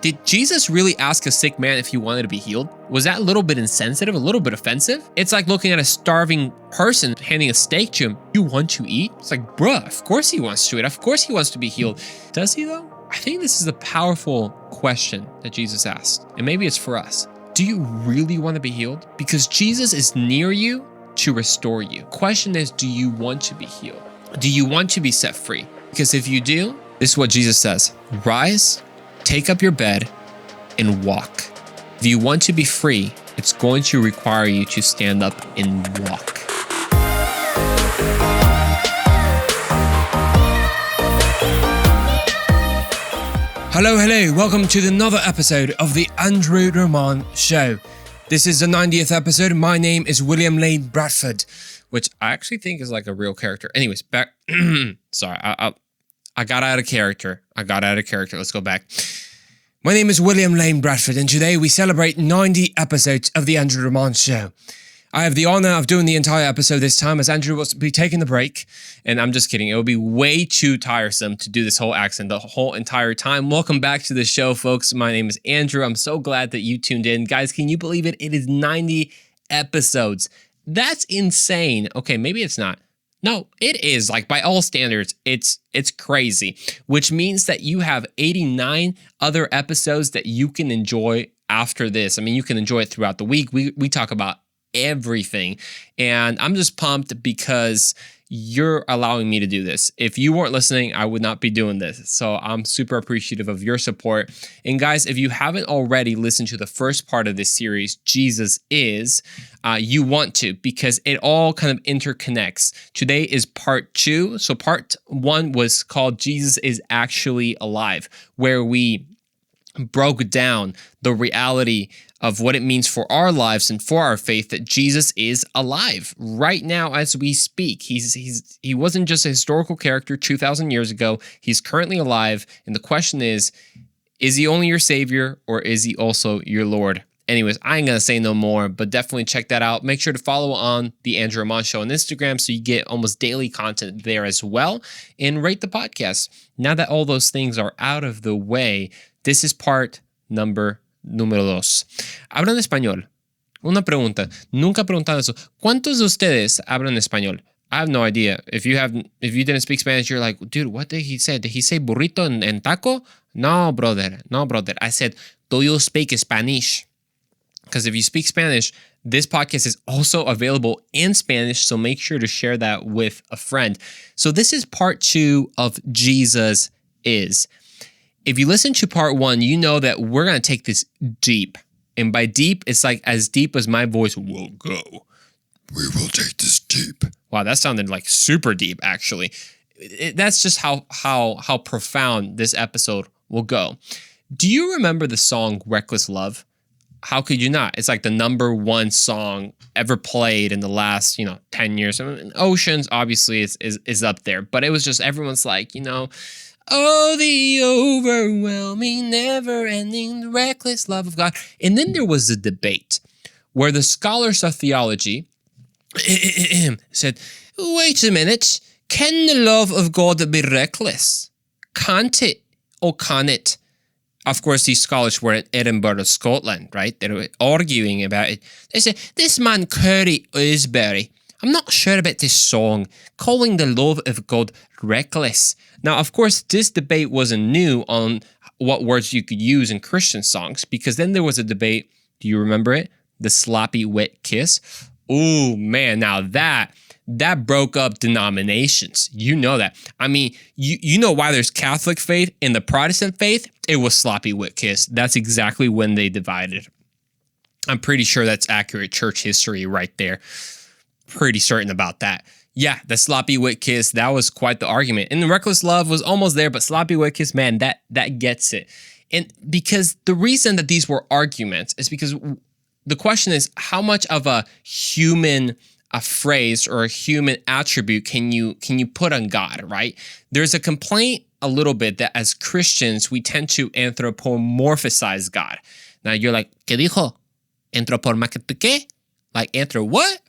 Did Jesus really ask a sick man if he wanted to be healed? Was that a little bit insensitive, a little bit offensive? It's like looking at a starving person, handing a steak to him. You want to eat? It's like, bruh, of course he wants to eat. Of course he wants to be healed. Does he though? I think this is a powerful question that Jesus asked, and maybe it's for us. Do you really want to be healed? Because Jesus is near you to restore you. Question is, do you want to be healed? Do you want to be set free? Because if you do, this is what Jesus says. Rise, take up your bed, and walk. If you want to be free, it's going to require you to stand up and walk. Hello, welcome to another episode of the Andrew Roman Show. This is the 90th episode. My name is William Lane Bradford, which I actually think is like a real character. Anyways, back, sorry, I got out of character. Let's go back. My name is William Lane Bradford, and today we celebrate 90 episodes of the Andrew Roman Show. I have the honor of doing the entire episode this time, as Andrew will be taking the break. And I'm just kidding. It will be way too tiresome to do this whole accent the whole entire time. Welcome back to the show, folks. My name is Andrew. I'm so glad that you tuned in. Guys, can you believe it? It is 90 episodes. That's insane. Okay, maybe it's not. No, it is. Like, by all standards, it's crazy. Which means that you have 89 other episodes that you can enjoy after this. I mean, you can enjoy it throughout the week. We talk about everything, and I'm just pumped because you're allowing me to do this. If you weren't listening, I would not be doing this. So I'm super appreciative of your support. And guys, if you haven't already listened to the first part of this series, Jesus Is, you want to, because it all kind of interconnects. Today is part 2. So part 1 was called Jesus Is Actually Alive, where we broke down the reality of what it means for our lives and for our faith that Jesus is alive right now as we speak. He wasn't just a historical character 2,000 years ago. He's currently alive. And the question is he only your savior, or is he also your Lord? Anyways, I ain't going to say no more, but definitely check that out. Make sure to follow on the Andrew Roman Show on Instagram so you get almost daily content there as well. And rate the podcast. Now that all those things are out of the way, this is part número 2. ¿Hablan español? Una pregunta. Nunca he preguntado eso. ¿Cuántos de ustedes hablan español? I have no idea. If you didn't speak Spanish, you're like, dude, what did he say? Did he say burrito and taco? No, brother. I said, do you speak Spanish? Because if you speak Spanish, this podcast is also available in Spanish, so make sure to share that with a friend. So this is part 2 of Jesus Is. If you listen to part 1, you know that we're going to take this deep. And by deep, it's like as deep as my voice will go. We will take this deep. Wow, that sounded like super deep, actually. That's just how profound this episode will go. Do you remember the song Reckless Love? How could you not? It's like the #1 song ever played in the last, 10 years. I mean, Oceans, obviously, is up there. But it was just, everyone's like, oh, the overwhelming, never-ending, reckless love of God. And then there was a debate where the scholars of theology said, wait a minute, can the love of God be reckless? Can't it or can it? Of course, these scholars were in Edinburgh, Scotland, right? They were arguing about it. They said, this man Curry Osbury, I'm not sure about this song, calling the love of God reckless. Now, of course, this debate wasn't new on what words you could use in Christian songs, because then there was a debate, do you remember it? The sloppy wet kiss. Oh, man, now that broke up denominations. You know that. I mean, you know why there's Catholic faith and the Protestant faith? It was sloppy wet kiss. That's exactly when they divided. I'm pretty sure that's accurate church history right there. Pretty certain about that. Yeah, the sloppy wet kiss, that was quite the argument. And the reckless love was almost there, but sloppy wet kiss, man, that gets it. And because the reason that these were arguments is because the question is, how much of a human phrase or a human attribute can you put on God, right? There's a complaint a little bit that as Christians, we tend to anthropomorphize God. Now you're like, ¿qué dijo? ¿Anthropomorphize qué? Like, what?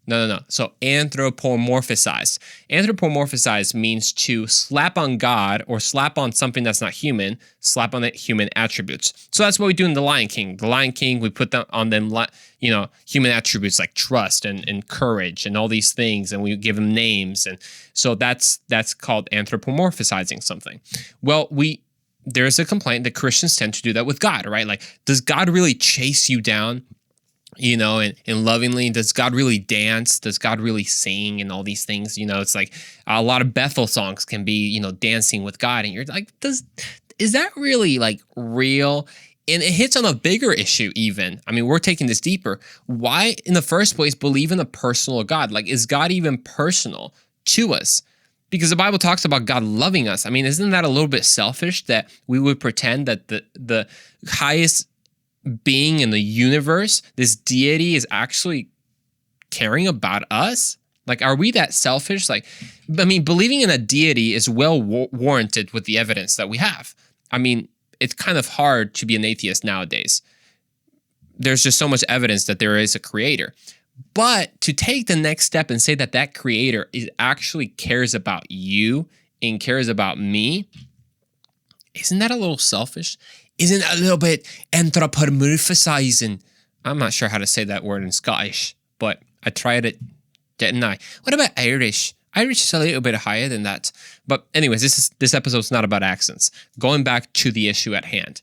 No. So anthropomorphized. Anthropomorphized means to slap on God or slap on something that's not human, slap on it human attributes. So that's what we do in The Lion King. The Lion King, we put on them, human attributes like trust and courage and all these things, and we give them names. And so that's called anthropomorphizing something. Well, there's a complaint that Christians tend to do that with God, right? Like, does God really chase you down? And lovingly, does God really dance? Does God really sing and all these things? It's like a lot of Bethel songs can be, dancing with God. And you're like, is that really like real? And it hits on a bigger issue even. I mean, we're taking this deeper. Why in the first place believe in the personal God? Like, is God even personal to us? Because the Bible talks about God loving us. I mean, isn't that a little bit selfish that we would pretend that the highest being in the universe, this deity, is actually caring about us? Like, are we that selfish? Like, I mean, believing in a deity is well warranted with the evidence that we have. I mean, it's kind of hard to be an atheist nowadays. There's just so much evidence that there is a creator. But to take the next step and say that creator actually cares about you and cares about me, isn't that a little selfish? Isn't it a little bit anthropomorphizing? I'm not sure how to say that word in Scottish, but I tried it, didn't I? What about Irish? Irish is a little bit higher than that. But anyways, this episode's not about accents. Going back to the issue at hand.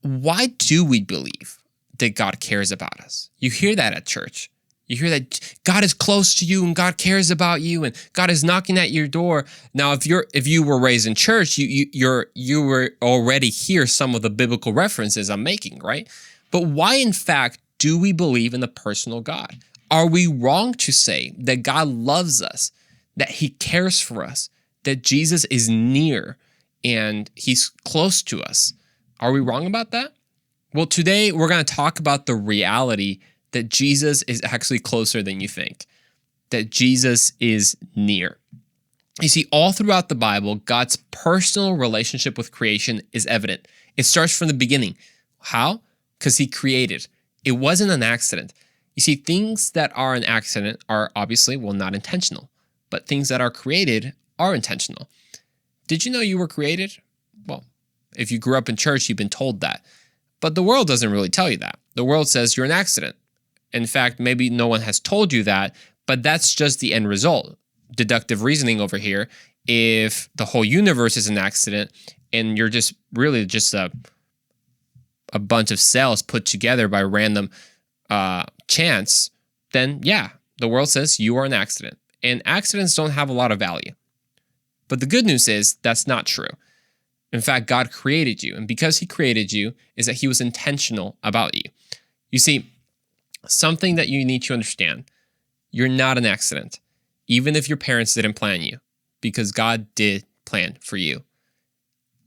Why do we believe that God cares about us? You hear that at church. You hear that God is close to you and God cares about you and God is knocking at your door. Now, if you were raised in church, you were already hear some of the biblical references I'm making, right? But why, in fact, do we believe in the personal God? Are we wrong to say that God loves us, that He cares for us, that Jesus is near and He's close to us? Are we wrong about that? Well, today we're going to talk about the reality that Jesus is actually closer than you think, that Jesus is near. You see, all throughout the Bible, God's personal relationship with creation is evident. It starts from the beginning. How? Because He created. It wasn't an accident. You see, things that are an accident are obviously, not intentional, but things that are created are intentional. Did you know you were created? Well, if you grew up in church, you've been told that. But the world doesn't really tell you that. The world says you're an accident. In fact, maybe no one has told you that, but that's just the end result. Deductive reasoning over here. If the whole universe is an accident and you're just really just a bunch of cells put together by random chance, then yeah, the world says you are an accident. And accidents don't have a lot of value. But the good news is that's not true. In fact, God created you. And because He created you is that He was intentional about you. You see, something that you need to understand, you're not an accident, even if your parents didn't plan you, because God did plan for you.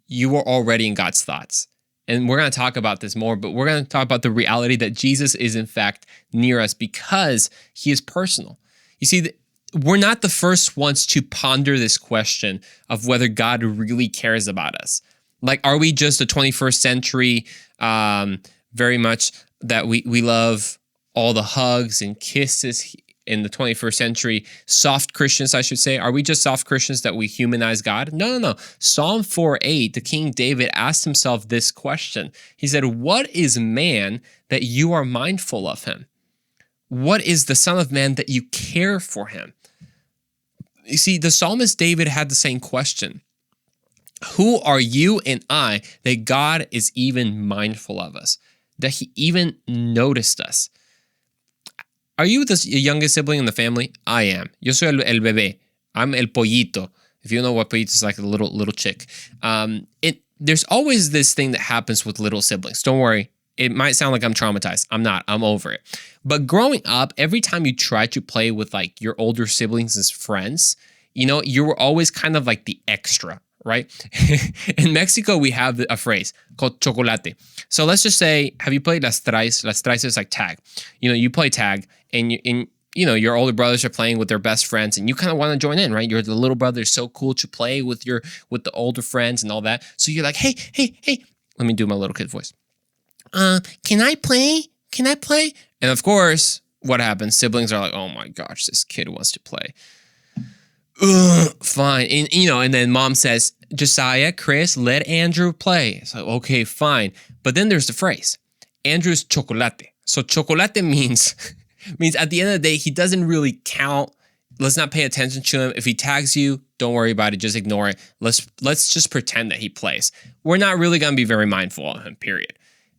You were already in God's thoughts. And we're going to talk about this more, but we're going to talk about the reality that Jesus is in fact near us because He is personal. You see, we're not the first ones to ponder this question of whether God really cares about us. Like, are we just a 21st century, very much that we love all the hugs and kisses in the 21st century, soft Christians, I should say? Are we just soft Christians that we humanize God? No. Psalm 4:8, the King David asked himself this question. He said, "What is man that you are mindful of him? What is the Son of Man that you care for him?" You see, the psalmist David had the same question. Who are you and I that God is even mindful of us, that He even noticed us? Are you the youngest sibling in the family? I am. Yo soy el bebé. I'm el pollito. If you know what pollito is, like a little chick. There's always this thing that happens with little siblings. Don't worry. It might sound like I'm traumatized. I'm not. I'm over it. But growing up, every time you try to play with like your older siblings as friends, you were always kind of like the extra, right? In Mexico, we have a phrase called chocolate. So let's just say, have you played las traes? Las traes is like tag. You play tag and your older brothers are playing with their best friends and you kind of want to join in, right? You're the little brother, is so cool to play with the older friends and all that. So you're like, hey. Let me do my little kid voice. Can I play? And of course, what happens? Siblings are like, oh my gosh, this kid wants to play. Ugh, fine. And, and then mom says, Josiah, Chris, let Andrew play. So, okay, fine. But then there's the phrase, Andrew's chocolate. So chocolate means at the end of the day, he doesn't really count. Let's not pay attention to him. If he tags you, don't worry about it. Just ignore it. Let's just pretend that he plays. We're not really going to be very mindful of him, period.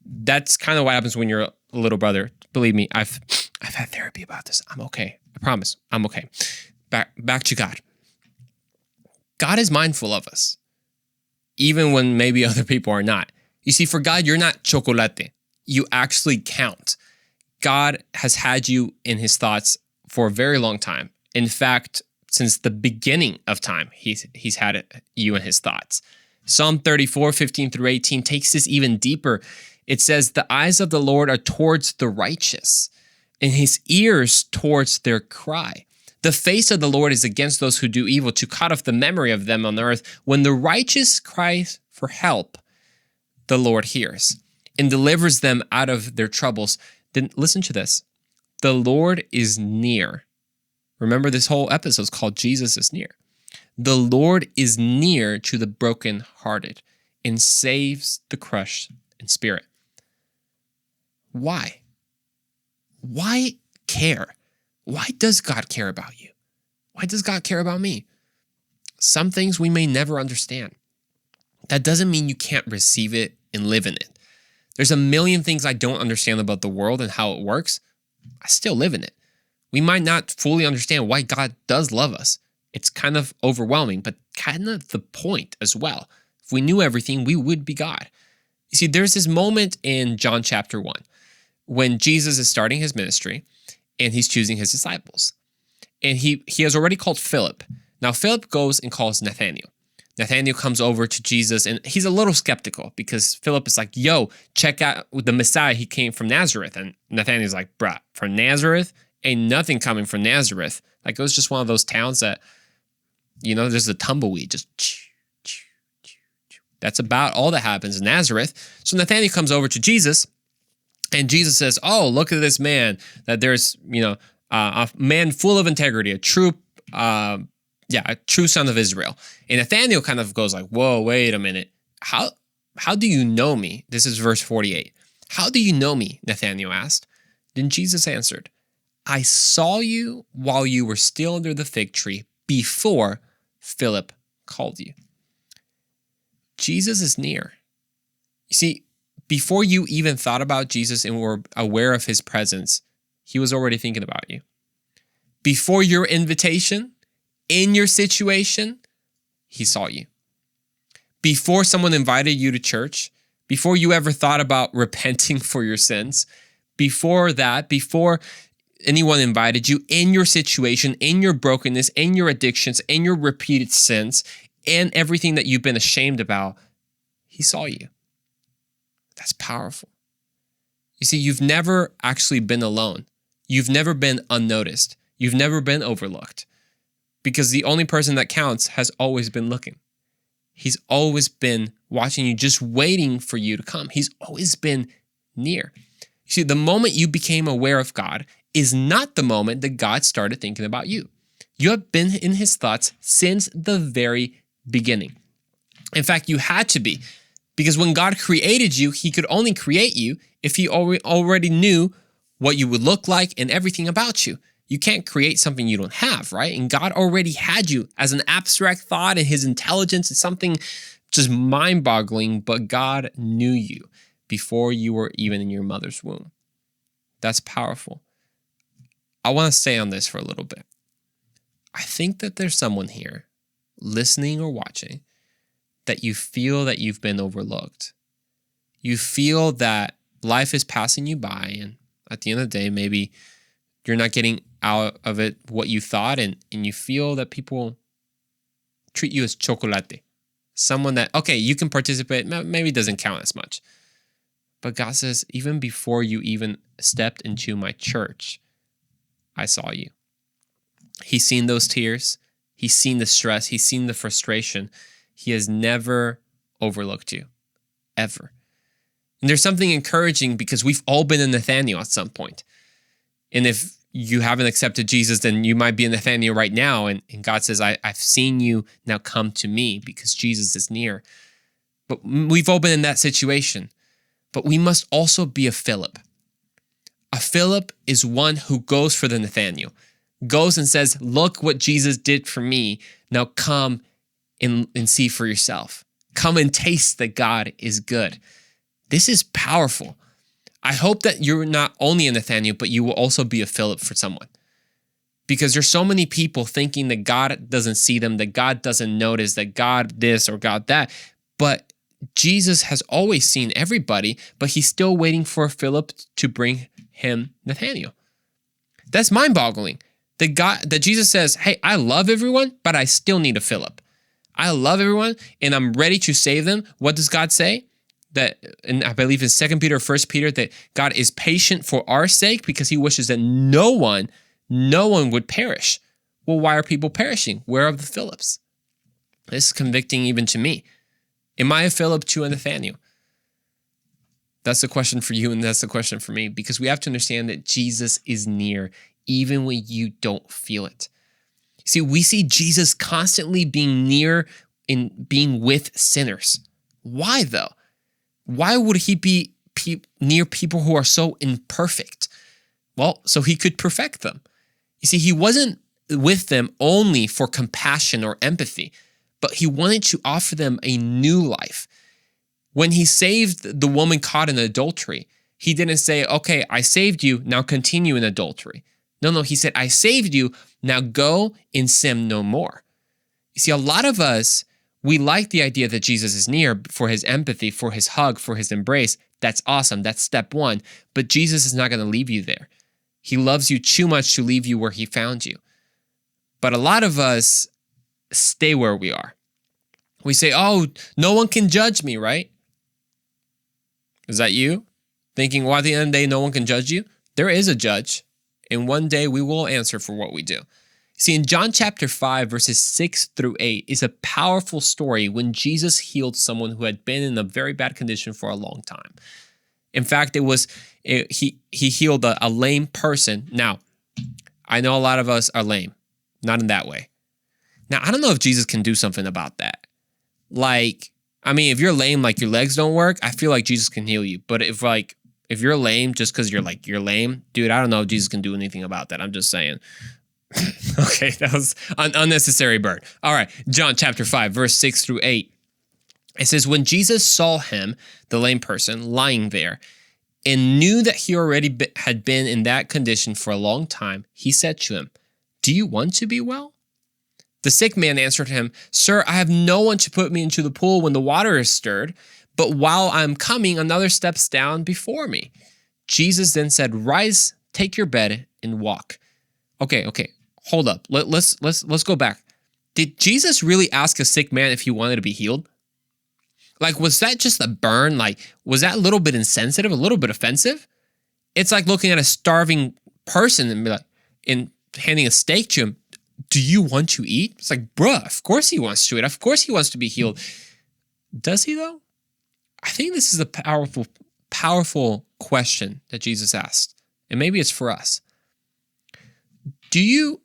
That's kind of what happens when you're a little brother. Believe me, I've had therapy about this. I'm okay. I promise. I'm okay. Back to God. God is mindful of us, even when maybe other people are not. You see, for God, you're not chocolate. You actually count. God has had you in his thoughts for a very long time. In fact, since the beginning of time, he's had you in his thoughts. Psalm 34, 15 through 18 takes this even deeper. It says, the eyes of the Lord are towards the righteous, and his ears towards their cry. The face of the Lord is against those who do evil, to cut off the memory of them on earth. When the righteous cries for help, the Lord hears and delivers them out of their troubles. Then listen to this. The Lord is near. Remember, this whole episode is called Jesus is Near. The Lord is near to the brokenhearted and saves the crushed in spirit. Why? Why care? Why does God care about you? Why does God care about me? Some things we may never understand. That doesn't mean you can't receive it and live in it. There's a million things I don't understand about the world and how it works. I still live in it. We might not fully understand why God does love us. It's kind of overwhelming, but kind of the point as well. If we knew everything, we would be God. You see, there's this moment in John chapter 1 when Jesus is starting his ministry and he's choosing his disciples. And he has already called Philip. Now, Philip goes and calls Nathanael. Nathanael comes over to Jesus, and he's a little skeptical because Philip is like, yo, check out the Messiah. He came from Nazareth. And Nathanael's like, bruh, from Nazareth? Ain't nothing coming from Nazareth. Like, it was just one of those towns that, there's a tumbleweed. Just that's about all that happens in Nazareth. So Nathanael comes over to Jesus, and Jesus says, oh, look at this man, that there's, a man full of integrity, a true son of Israel. And Nathanael kind of goes like, whoa, wait a minute. How do you know me? This is verse 48. How do you know me? Nathanael asked. Then Jesus answered, I saw you while you were still under the fig tree before Philip called you. Jesus is near. You see, before you even thought about Jesus and were aware of his presence, he was already thinking about you. Before your invitation, in your situation, he saw you. Before someone invited you to church, before you ever thought about repenting for your sins, before anyone invited you, in your situation, in your brokenness, in your addictions, in your repeated sins, and everything that you've been ashamed about, he saw you. That's powerful. You see, you've never actually been alone. You've never been unnoticed. You've never been overlooked. Because the only person that counts has always been looking. He's always been watching you, just waiting for you to come. He's always been near. You see, the moment you became aware of God is not the moment that God started thinking about you. You have been in his thoughts since the very beginning. In fact, you had to be. Because when God created you, he could only create you if he already knew what you would look like and everything about you. You can't create something you don't have, right? And God already had you as an abstract thought, and his intelligence is something just mind-boggling, but God knew you before you were even in your mother's womb. That's powerful. I want to stay on this for a little bit. I think that there's someone here listening or watching that you feel that you've been overlooked. You feel that life is passing you by, and at the end of the day, maybe you're not getting out of it what you thought, and you feel that people treat you as chocolate. Someone that, okay, you can participate, maybe doesn't count as much. But God says, even before you even stepped into my church, I saw you. He's seen those tears. He's seen the stress. He's seen the frustration. He has never overlooked you, ever. And there's something encouraging because we've all been a Nathanael at some point. And if you haven't accepted Jesus, then you might be in Nathaniel right now. And God says, I've seen you, now come to me, because Jesus is near. But we've all been in that situation. But we must also be a Philip. A Philip is one who goes for the Nathaniel, goes and says, look what Jesus did for me. Now come and see for yourself. Come and taste that God is good. This is powerful. I hope that you're not only a Nathaniel, but you will also be a Philip for someone. Because there's so many people thinking that God doesn't see them, that God doesn't notice, that God this or God that. But Jesus has always seen everybody, but he's still waiting for Philip to bring him Nathaniel. That's mind-boggling. That Jesus says, hey, I love everyone, but I still need a Philip. I love everyone, and I'm ready to save them. What does God say? That, and I believe in 2 Peter or 1 Peter, that God is patient for our sake because he wishes that no one would perish. Well, why are people perishing? Where are the Philips? This is convicting even to me. Am I a Philip to a Nathaniel? That's the question for you, and that's the question for me, because we have to understand that Jesus is near even when you don't feel it. See, we see Jesus constantly being near and being with sinners. Why though? Why would he be near people who are so imperfect? Well, so he could perfect them. You see, he wasn't with them only for compassion or empathy, but he wanted to offer them a new life. When he saved the woman caught in adultery, he didn't say, okay, I saved you, now continue in adultery. No, he said, I saved you, now go and sin no more. You see, a lot of us, we like the idea that Jesus is near for his empathy, for his hug, for his embrace. That's awesome. That's step one. But Jesus is not going to leave you there. He loves you too much to leave you where he found you. But a lot of us stay where we are. We say, oh, no one can judge me, right? Is that you? Thinking, well, at the end of the day, no one can judge you? There is a judge. And one day we will answer for what we do. See, in John chapter 5, verses 6 through 8 is a powerful story when Jesus healed someone who had been in a very bad condition for a long time. In fact, he healed a lame person. Now, I know a lot of us are lame, not in that way. Now, I don't know if Jesus can do something about that. Like, I mean, if you're lame, like your legs don't work, I feel like Jesus can heal you. But if you're lame just because you're lame, dude, I don't know if Jesus can do anything about that. I'm just saying. Okay, that was an unnecessary burn. All right, John chapter 5, verse 6 through 8. It says, when Jesus saw him, the lame person, lying there, and knew that he already had been in that condition for a long time, he said to him, do you want to be well? The sick man answered him, sir, I have no one to put me into the pool when the water is stirred, but while I'm coming, another steps down before me. Jesus then said, rise, take your bed, and walk. Okay, hold up. Let's go back. Did Jesus really ask a sick man if he wanted to be healed? Like, was that just a burn? Like, was that a little bit insensitive, a little bit offensive? It's like looking at a starving person and be like, and handing a steak to him. Do you want to eat? It's like, bruh, of course he wants to eat. Of course he wants to be healed. Does he though? I think this is a powerful question that Jesus asked. And maybe it's for us. Do you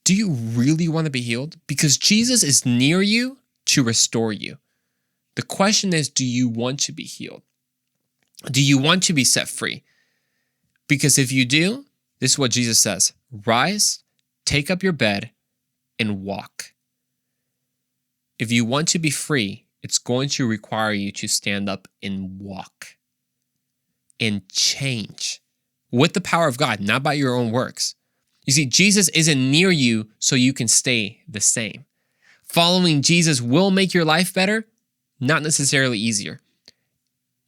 really want to be healed? Because Jesus is near you to restore you. The question is, do you want to be healed? Do you want to be set free? Because if you do, this is what Jesus says. Rise, take up your bed, and walk. If you want to be free, it's going to require you to stand up and walk and change with the power of God, not by your own works. You see, Jesus isn't near you so you can stay the same. Following Jesus will make your life better, not necessarily easier.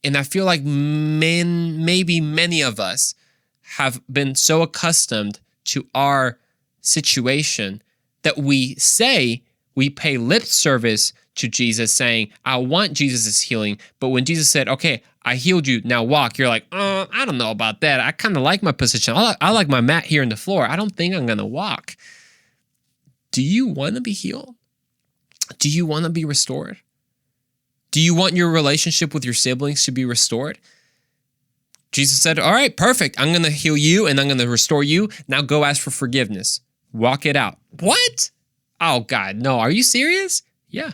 And I feel like maybe many of us have been so accustomed to our situation that we say we pay lip service to Jesus saying, I want Jesus' healing. But when Jesus said, okay, I healed you, now walk, you're like, I don't know about that. I kind of like my position. I like my mat here on the floor. I don't think I'm going to walk. Do you want to be healed? Do you want to be restored? Do you want your relationship with your siblings to be restored? Jesus said, all right, perfect. I'm going to heal you and I'm going to restore you. Now go ask for forgiveness. Walk it out. What? Oh, God, no. Are you serious? Yeah.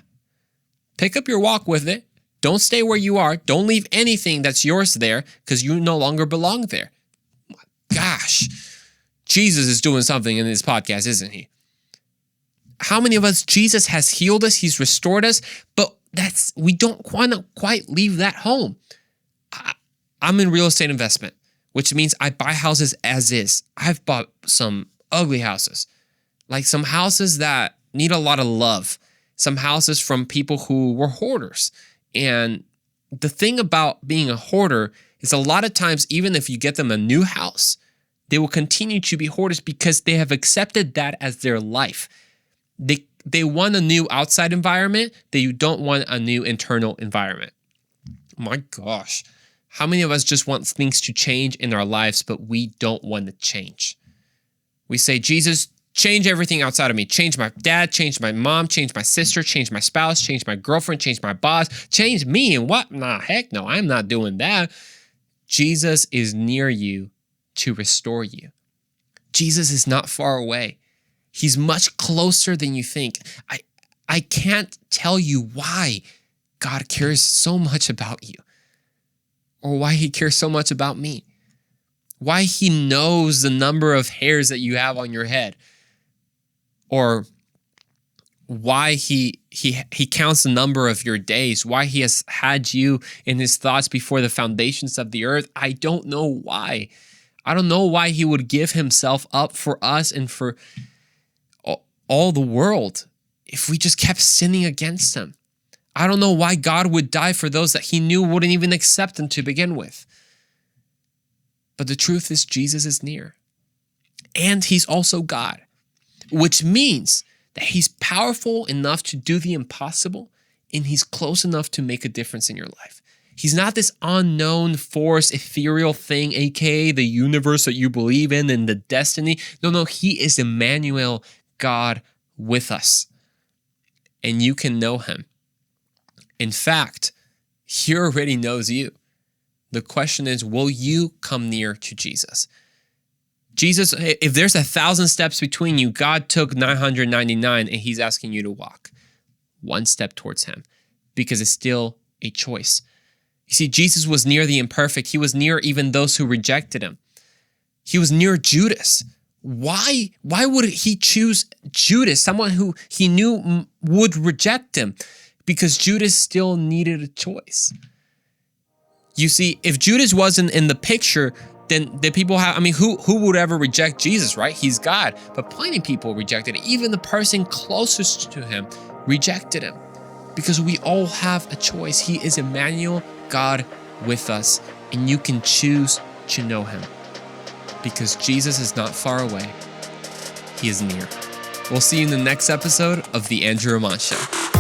Pick up your walk with it. Don't stay where you are. Don't leave anything that's yours there because you no longer belong there. Gosh, Jesus is doing something in this podcast, isn't he? How many of us, Jesus has healed us, he's restored us, but we don't want to quite leave that home. I'm in real estate investment, which means I buy houses as is. I've bought some ugly houses, like some houses that need a lot of love, some houses from people who were hoarders. And the thing about being a hoarder is a lot of times, even if you get them a new house, they will continue to be hoarders because they have accepted that as their life. They want a new outside environment. They don't want a new internal environment. My gosh. How many of us just want things to change in our lives, but we don't want to change? We say, Jesus, change everything outside of me. Change my dad, change my mom, change my sister, change my spouse, change my girlfriend, change my boss, change me. And what? Nah, heck no, I'm not doing that. Jesus is near you to restore you. Jesus is not far away. He's much closer than you think. I can't tell you why God cares so much about you, or why he cares so much about me, why he knows the number of hairs that you have on your head, or why he counts the number of your days, why he has had you in his thoughts before the foundations of the earth. I don't know why. I don't know why he would give himself up for us and for all the world if we just kept sinning against him. I don't know why God would die for those that he knew wouldn't even accept him to begin with. But the truth is, Jesus is near. And he's also God, which means that he's powerful enough to do the impossible, and he's close enough to make a difference in your life. He's not this unknown force, ethereal thing, aka the universe that you believe in and the destiny. No, he is Emmanuel, God with us. And you can know him. In fact, he already knows you. The question is, will you come near to Jesus? Jesus, if there's 1,000 steps between you, God took 999 and he's asking you to walk one step towards him because it's still a choice. You see, Jesus was near the imperfect. He was near even those who rejected him. He was near Judas. Why would he choose Judas, someone who he knew would reject him? Because Judas still needed a choice. You see, if Judas wasn't in the picture, then the people who would ever reject Jesus, right? He's God. But plenty of people rejected him. Even the person closest to him rejected him. Because we all have a choice. He is Emmanuel, God with us. And you can choose to know him. Because Jesus is not far away. He is near. We'll see you in the next episode of The Andrew Ramon Show.